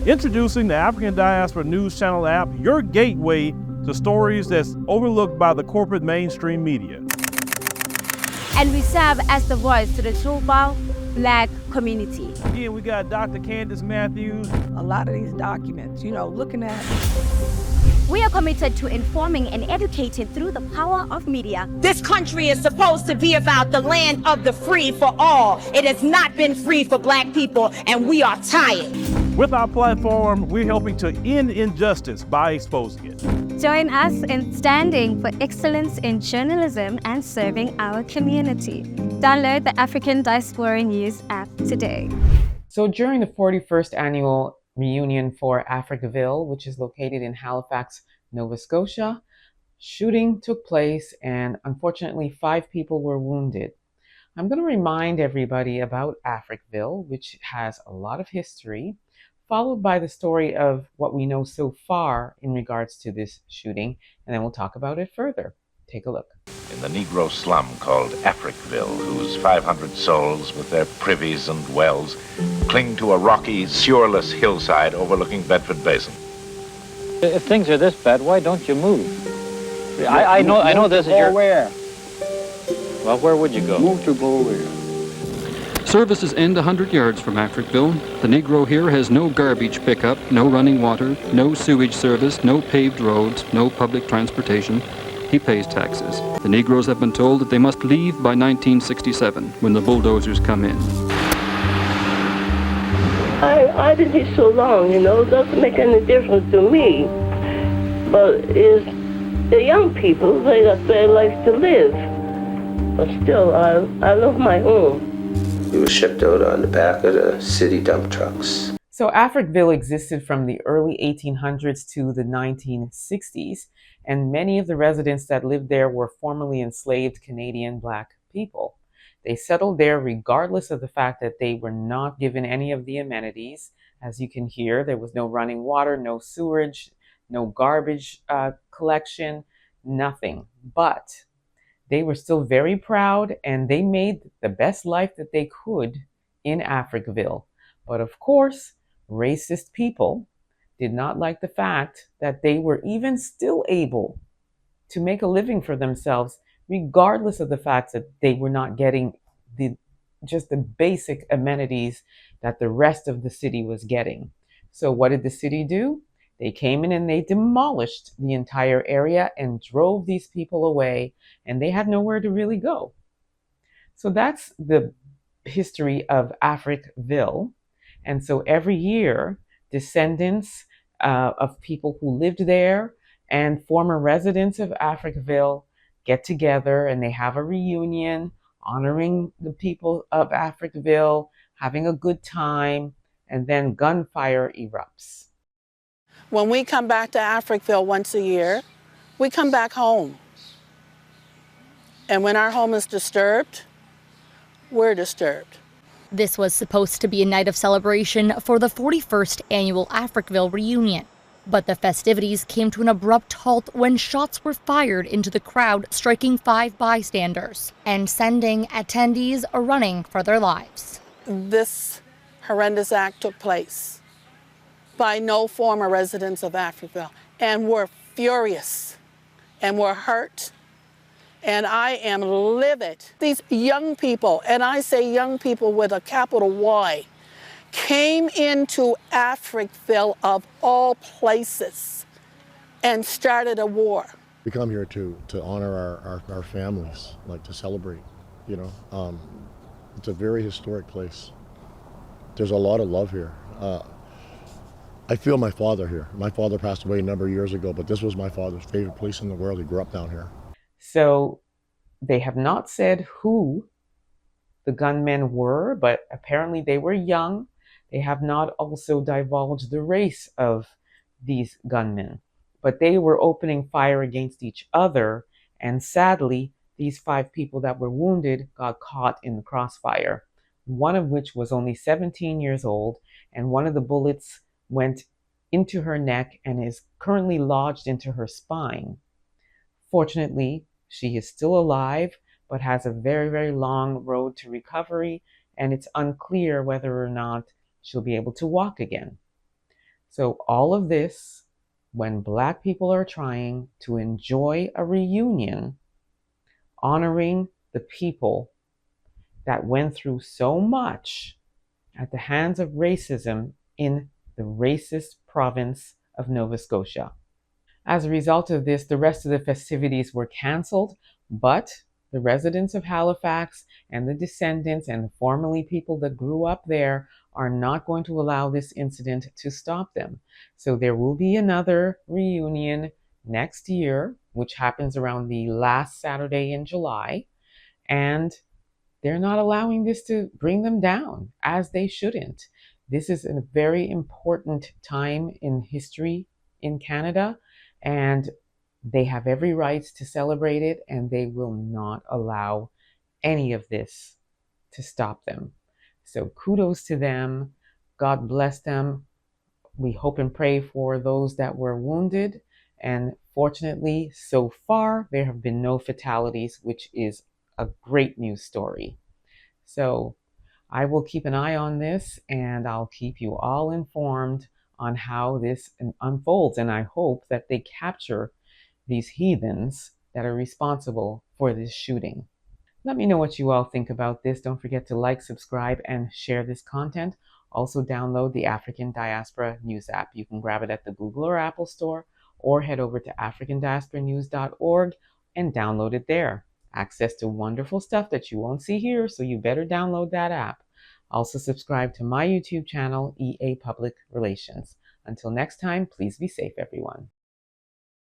Introducing the African Diaspora News Channel app, your gateway to stories that's overlooked by the corporate mainstream media. And we serve as the voice to the Truba Black community. Again, we got Dr. Candace Matthews. A lot of these documents, looking at. We are committed to informing and educating through the power of media. This country is supposed to be about the land of the free for all. It has not been free for Black people, and we are tired. With our platform, we're helping to end injustice by exposing it. Join us in standing for excellence in journalism and serving our community. Download the African Diaspora News app today. So during the 41st annual reunion for Africville, which is located in Halifax, Nova Scotia, shooting took place and unfortunately 5 people were wounded. I'm going to remind everybody about Africville, which has a lot of history, followed by the story of what we know so far in regards to this shooting, and then we'll talk about it further. Take a look. In the Negro slum called Africville, whose 500 souls with their privies and wells cling to a rocky, sewerless hillside overlooking Bedford Basin. If things are this bad, why don't you move? I know this is your... Where? Well, where would you go? Move to go where? Services end 100 yards from Africville. The Negro here has no garbage pickup, no running water, no sewage service, no paved roads, no public transportation. He pays taxes. The Negroes have been told that they must leave by 1967, when the bulldozers come in. I've been here so long, it doesn't make any difference to me. But it's the young people, they got their life to live. But still, I love my home. It was shipped out on the back of the city dump trucks. So Africville existed from the early 1800s to the 1960s, and many of the residents that lived there were formerly enslaved Canadian Black people. They settled there regardless of the fact that they were not given any of the amenities. As you can hear, there was no running water, no sewerage, no garbage collection, nothing. But they were still very proud, and they made the best life that they could in Africville. But of course, racist people did not like the fact that they were even still able to make a living for themselves, regardless of the fact that they were not getting just the basic amenities that the rest of the city was getting. So what did the city do? They came in and they demolished the entire area and drove these people away, and they had nowhere to really go. So that's the history of Africville. And so every year, descendants of people who lived there and former residents of Africville get together and they have a reunion honoring the people of Africville, having a good time, and then gunfire erupts. When we come back to Africville once a year, we come back home. And when our home is disturbed, we're disturbed. This was supposed to be a night of celebration for the 41st annual Africville reunion. But the festivities came to an abrupt halt when shots were fired into the crowd, striking 5 bystanders and sending attendees running for their lives. This horrendous act took place by no former residents of Africville, and we're furious and we're hurt. And I am livid. These young people, and I say young people with a capital Y, came into Africville of all places and started a war. We come here to honor our families, like to celebrate, It's a very historic place. There's a lot of love here. I feel my father here. My father passed away a number of years ago, but this was my father's favorite place in the world. He grew up down here. So they have not said who the gunmen were, but apparently they were young. They have not also divulged the race of these gunmen, but they were opening fire against each other. And sadly, these 5 people that were wounded got caught in the crossfire, one of which was only 17 years old, and one of the bullets went into her neck and is currently lodged into her spine. Fortunately, she is still alive, but has a very, very long road to recovery, and it's unclear whether or not she'll be able to walk again. So all of this, when Black people are trying to enjoy a reunion, honoring the people that went through so much at the hands of racism in the racist province of Nova Scotia. As a result of this, the rest of the festivities were canceled, but the residents of Halifax and the descendants and the formerly people that grew up there are not going to allow this incident to stop them. So there will be another reunion next year, which happens around the last Saturday in July, and they're not allowing this to bring them down, as they shouldn't. This is a very important time in history in Canada, and they have every right to celebrate it, and they will not allow any of this to stop them. So kudos to them. God bless them. We hope and pray for those that were wounded. And fortunately, so far, there have been no fatalities, which is a great news story. So I will keep an eye on this, and I'll keep you all informed on how this unfolds. And I hope that they capture these heathens that are responsible for this shooting. Let me know what you all think about this. Don't forget to like, subscribe, and share this content. Also download the African Diaspora News app. You can grab it at the Google or Apple Store, or head over to africandiasporanews.org and download it there. Access to wonderful stuff that you won't see here, so you better download that app. Also subscribe to my YouTube channel, EA Public Relations. Until next time, please be safe, everyone.